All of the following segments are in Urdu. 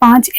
5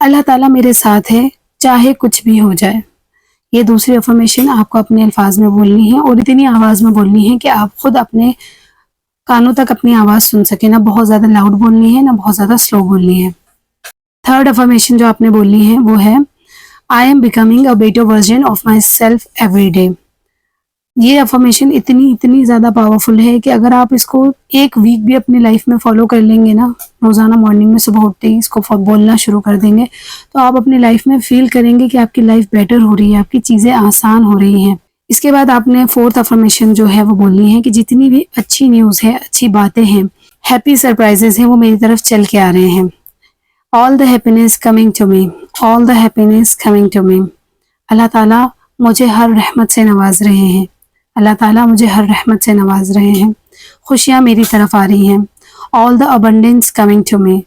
اللہ تعالیٰ میرے ساتھ ہے چاہے کچھ بھی ہو جائے. یہ دوسری افرمیشن آپ کو اپنے الفاظ میں بولنی ہے اور اتنی آواز میں بولنی ہے کہ آپ خود اپنے کانوں تک اپنی آواز سن سکیں. نہ بہت زیادہ لاؤڈ بولنی ہے نہ بہت زیادہ سلو بولنی ہے. تھرڈ افرمیشن جو آپ نے بولنی ہے وہ ہے آئی am becoming a better version of myself every day. یہ افرمیشن اتنی زیادہ پاورفل ہے کہ اگر آپ اس کو ایک ویک بھی اپنی لائف میں فالو کر لیں گے نا، روزانہ مارننگ میں صبح اٹھتے ہی اس کو بولنا شروع کر دیں گے، تو آپ اپنی لائف میں فیل کریں گے کہ آپ کی لائف بیٹر ہو رہی ہے، آپ کی چیزیں آسان ہو رہی ہیں. اس کے بعد آپ نے فورتھ افرمیشن جو ہے وہ بولنی ہے کہ جتنی بھی اچھی نیوز ہے، اچھی باتیں ہیں، ہیپی سرپرائزز ہیں، وہ میری طرف چل کے آ رہے ہیں. All the happiness coming to me, all the happiness coming to me. Allah تعالیٰ مجھے ہر رحمت سے نواز رہے ہیں. اللہ تعالیٰ مجھے ہر رحمت سے نواز رہے ہیں. خوشیاں میری طرف آ رہی ہیں. All the abundance coming to me.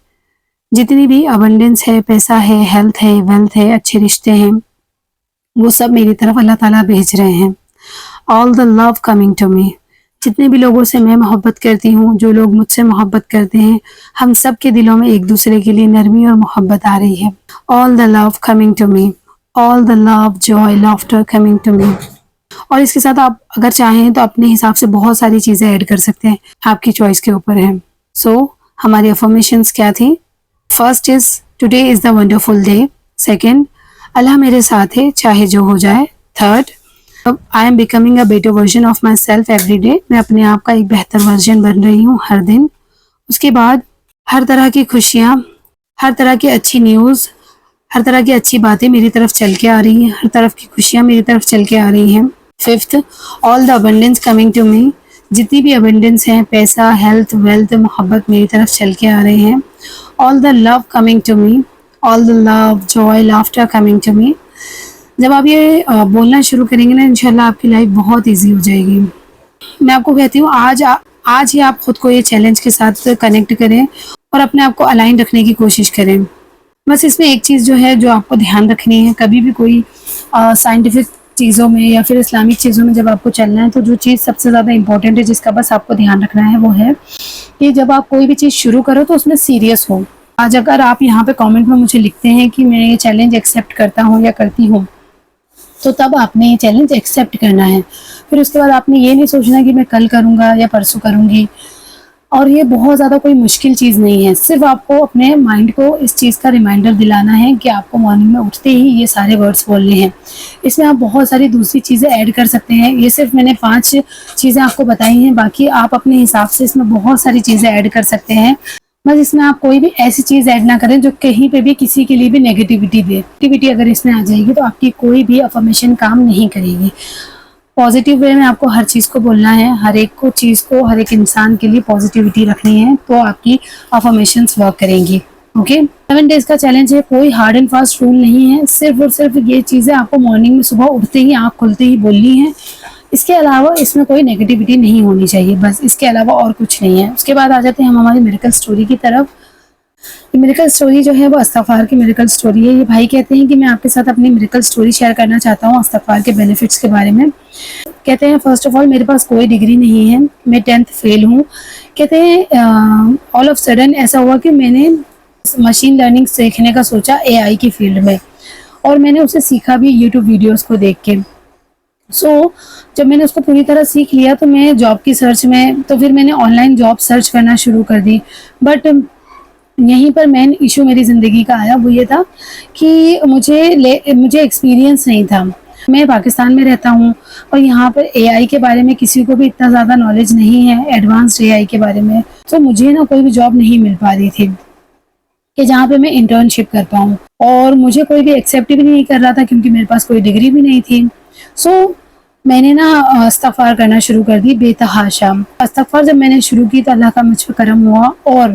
جتنی بھی ابنڈنس ہے، پیسہ ہے، ہیلتھ ہے، ویلتھ ہے، اچھے رشتے ہیں، وہ سب میری طرف اللہ تعالیٰ بھیج رہے ہیں. All the love coming to می. جتنے بھی لوگوں سے میں محبت کرتی ہوں، جو لوگ مجھ سے محبت کرتے ہیں، ہم سب کے دلوں میں ایک دوسرے کے لیے نرمی اور محبت آ رہی ہے. All the love coming to me. All the love, joy, laughter coming to me. اور اس کے ساتھ آپ اگر چاہیں تو اپنے حساب سے بہت ساری چیزیں ایڈ کر سکتے ہیں، آپ کی چوائس کے اوپر ہے. سو ہماری افرمیشنز کیا تھیں؟ First is today is the wonderful day. Second, Allah میرے ساتھ ہے چاہے جو ہو جائے. Third, I am becoming a better version of myself every day. میں اپنے آپ کا ایک بہتر ورژن بن رہی ہوں ہر دن. اس کے بعد ہر طرح کی خوشیاں، ہر طرح کی اچھی نیوز، ہر طرح کی اچھی باتیں میری طرف چل کے آ رہی ہیں، ہر طرف کی خوشیاں میری طرف چل کے آ رہی ہیں. Fifth, all the abundance coming to me. جتنی بھی ابنڈنس ہیں، پیسہ، ہیلتھ، ویلتھ، محبت میری طرف چل کے آ رہے ہیں. All the love coming to me. All the love, joy, laughter coming to me. جب آپ یہ بولنا شروع کریں گے نا، انشاءاللہ آپ کی لائف بہت ایزی ہو جائے گی. میں آپ کو کہتی ہوں آج ہی آپ خود کو یہ چیلنج کے ساتھ کنیکٹ کریں اور اپنے آپ کو الائن رکھنے کی کوشش کریں. بس اس میں ایک چیز جو ہے جو آپ کو دھیان رکھنی ہے، کبھی بھی کوئی سائنٹیفک چیزوں میں یا پھر اسلامک چیزوں میں جب آپ کو چلنا ہے، تو جو چیز سب سے زیادہ امپورٹنٹ ہے جس کا بس آپ کو دھیان رکھنا ہے وہ ہے کہ جب آپ کوئی بھی چیز شروع کرو تو اس میں سیریس ہو. آج اگر آپ یہاں پہ کامنٹ میں مجھے لکھتے ہیں کہ میں یہ چیلنج ایکسیپٹ کرتا ہوں یا کرتی ہوں، تو تب آپ نے یہ چیلنج ایکسیپٹ کرنا ہے. پھر اس کے بعد آپ نے یہ نہیں سوچنا کہ میں کل کروں گا یا پرسوں کروں گی. اور یہ بہت زیادہ کوئی مشکل چیز نہیں ہے، صرف آپ کو اپنے مائنڈ کو اس چیز کا ریمائنڈر دلانا ہے کہ آپ کو مارننگ میں اٹھتے ہی یہ سارے ورڈز بولنے ہیں. اس میں آپ بہت ساری دوسری چیزیں ایڈ کر سکتے ہیں. یہ صرف میں نے 5 چیزیں آپ کو بتائی ہیں، باقی آپ اپنے حساب سے اس میں بہت ساری چیزیں ایڈ کر سکتے ہیں. بس اس میں آپ کوئی بھی ایسی چیز ایڈ نہ کریں جو کہیں پہ بھی کسی کے لیے بھی نیگیٹیوٹی دے. نیگیٹیوٹی اگر اس میں آ جائے گی تو آپ کی کوئی بھی افرمیشن کام نہیں کرے گی. پازیٹیو وے میں آپ کو ہر چیز کو بولنا ہے، ہر ایک کو چیز کو، ہر ایک انسان کے لیے پازیٹیوٹی رکھنی ہے، تو آپ کی افرمیشنز ورک کریں گی. اوکے، 7 ڈیز کا چیلنج ہے، کوئی ہارڈ اینڈ فاسٹ رول نہیں ہے. صرف اور صرف یہ چیزیں آپ کو مارننگ میں صبح اٹھتے ہی، آنکھ کھلتے ہی بولنی ہے. اس کے علاوہ اس میں کوئی نیگیٹیوٹی نہیں ہونی چاہیے، بس اس کے علاوہ اور کچھ نہیں ہے. اس کے بعد آ جاتے ہیں ہم ہماری میریکل سٹوری کی طرف. یہ میریکل سٹوری جو ہے وہ استغفار کی میریکل سٹوری ہے. یہ بھائی کہتے ہیں کہ میں آپ کے ساتھ اپنی میریکل سٹوری شیئر کرنا چاہتا ہوں استغفار کے بینیفٹس کے بارے میں. کہتے ہیں فرسٹ آف آل میرے پاس کوئی ڈگری نہیں ہے، میں 10th فیل ہوں. کہتے ہیں آل آف سڈن ایسا ہوا کہ میں نے مشین لرننگ سیکھنے کا سوچا AI کی فیلڈ میں، اور میں نے اسے سیکھا بھی یوٹیوب ویڈیوز کو دیکھ کے. جب میں نے اس کو پوری طرح سیکھ لیا تو میں جاب کی سرچ میں، تو پھر میں نے آن لائن جاب سرچ کرنا شروع کر دی. بٹ یہیں پر مین ایشو میری زندگی کا آیا، وہ یہ تھا کہ مجھے ایکسپیرینس نہیں تھا. میں پاکستان میں رہتا ہوں اور یہاں پر AI کے بارے میں کسی کو بھی اتنا زیادہ نالج نہیں ہے، ایڈوانسڈ AI کے بارے میں. تو مجھے نا کوئی بھی جاب نہیں مل پا رہی تھی کہ جہاں پہ میں انٹرنشپ کر پاؤں، اور مجھے کوئی بھی ایکسیپٹ بھی نہیں کر رہا تھا کیونکہ میرے پاس کوئی ڈگری بھی نہیں تھی. میں نے نا استغفار کرنا شروع کر دی بے تحاشا. استغفار جب میں نے شروع کی تو اللہ کا مجھ پہ کرم ہوا اور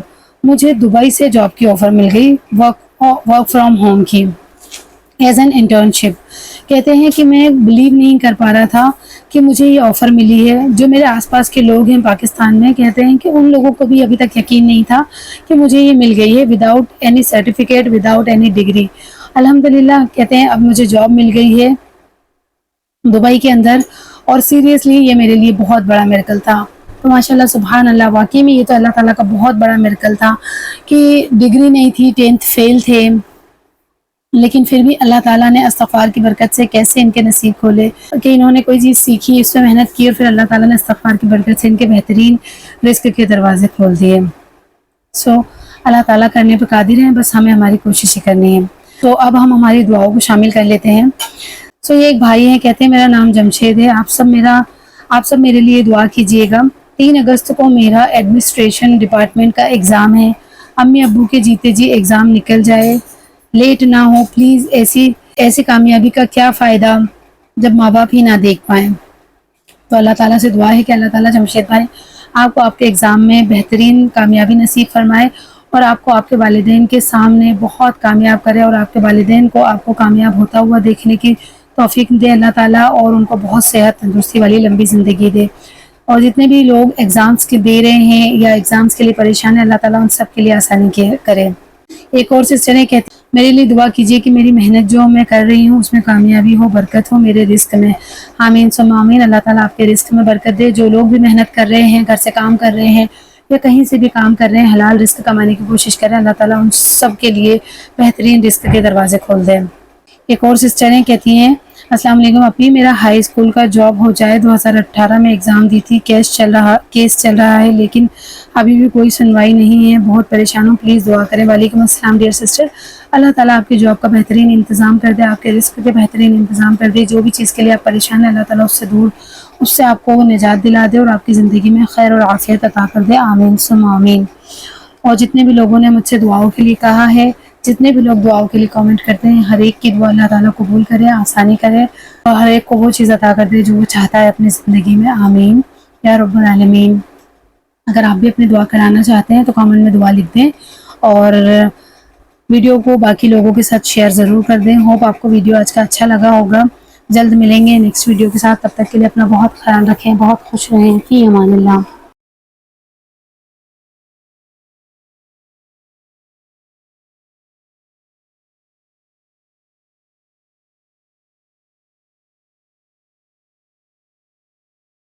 مجھے دبئی سے جاب کی آفر مل گئی، ورک فرام ہوم کی، ایز این انٹرنشپ. کہتے ہیں کہ میں بلیو نہیں کر پا رہا تھا کہ مجھے یہ آفر ملی ہے. جو میرے آس پاس کے لوگ ہیں پاکستان میں، کہتے ہیں کہ ان لوگوں کو بھی ابھی تک یقین نہیں تھا کہ مجھے یہ مل گئی ہے without any certificate, without any degree. الحمدللہ کہتے ہیں اب مجھے جاب مل گئی ہے دبئی کے اندر، اور سیریسلی یہ میرے لیے بہت بڑا میریکل تھا. تو ماشاءاللہ سبحان اللہ، واقعی میں یہ تو اللہ تعالیٰ کا بہت بڑا میریکل تھا کہ ڈگری نہیں تھی، 10th فیل تھے، لیکن پھر بھی اللہ تعالیٰ نے استغفار کی برکت سے کیسے ان کے نصیب کھولے کہ انہوں نے کوئی چیز سیکھی، اس پہ محنت کی، اور پھر اللہ تعالیٰ نے استغفار کی برکت سے ان کے بہترین رزق کے دروازے کھول دیے۔ اللہ تعالیٰ کرنے پہ قادر ہیں، بس ہمیں ہماری کوششیں کرنی ہے۔ تو اب ہم ہماری دعاؤں کو شامل کر لیتے ہیں۔ یہ ایک بھائی ہیں، کہتے ہیں میرا نام جمشید ہے، آپ سب میرے لیے دعا کیجیے گا۔ 3 اگست کو میرا ایڈمنسٹریشن ڈپارٹمنٹ کا ایگزام ہے، امی ابو کے جیتے جی ایگزام نکل جائے، لیٹ نہ ہو پلیز۔ ایسی کامیابی کا کیا فائدہ جب ماں باپ ہی نہ دیکھ پائیں۔ تو اللہ تعالیٰ سے دعا ہے کہ اللہ تعالیٰ جمشید بھائی آپ کو آپ کے ایگزام میں بہترین کامیابی نصیب فرمائے، اور آپ کو آپ کے والدین کے سامنے بہت کامیاب کرے، اور آپ کے والدین کو آپ کو کامیاب ہوتا ہوا دیکھنے کی توفیق دے اللہ تعالیٰ، اور ان کو بہت صحت تندرستی والی لمبی زندگی دے۔ اور جتنے بھی لوگ ایگزامس کے دے رہے ہیں یا ایگزامس کے لیے پریشان ہیں، اللہ تعالیٰ ان سب کے لیے آسانی کرے۔ ایک اور سسٹر ہے، کہتے ہیں میرے لیے دعا کیجیے کہ میری محنت جو میں کر رہی ہوں اس میں کامیابی ہو، برکت ہو میرے رزق میں، آمین ثم آمین۔ اللہ تعالیٰ آپ کے رزق میں برکت دے۔ جو لوگ بھی محنت کر رہے ہیں، گھر سے کام کر رہے ہیں یا کہیں سے بھی کام کر رہے ہیں، حلال رزق کمانے کی کوشش کر رہے ہیں، اللہ تعالیٰ ان سب کے لیے بہترین رزق کے دروازے کھول دیں۔ ایک اور سسٹر ہیں، کہتی ہیں السلام علیکم اپی، میرا ہائی اسکول کا جاب ہو جائے، 2018 میں ایگزام دی تھی، کیس چل رہا ہے لیکن ابھی بھی کوئی سنوائی نہیں ہے، بہت پریشان ہوں، پلیز دعا کریں۔ وعلیکم السلام ڈیئر سسٹر، اللہ تعالیٰ آپ کی جاب کا بہترین انتظام کر دے، آپ کے رزق کے بہترین انتظام کر دے، جو بھی چیز کے لیے آپ پریشان ہیں اللہ تعالیٰ اس سے آپ کو نجات دلا دے، اور آپ کی زندگی میں خیر اور عافیت عطا کر دے، آمین ثم آمین۔ اور جتنے بھی لوگوں نے مجھ سے دعاؤں کے لیے کہا ہے، جتنے بھی لوگ دعاؤں کے لیے کامنٹ کرتے ہیں، ہر ایک کی دعا اللہ تعالیٰ قبول کرے، آسانی کرے، اور ہر ایک کو وہ چیز عطا کر دے جو وہ چاہتا ہے اپنی زندگی میں، آمین یا رب العالمین۔ اگر آپ بھی اپنی دعا کرانا چاہتے ہیں تو کامنٹ میں دعا لکھ دیں، اور ویڈیو کو باقی لوگوں کے ساتھ شیئر ضرور کر دیں۔ ہوپ آپ کو ویڈیو آج کا اچھا لگا ہوگا۔ جلد ملیں گے نیکسٹ ویڈیو کے ساتھ، تب تک کے لیے اپنا بہت خیال رکھیں، بہت خوش رہیں، فی امان اللہ۔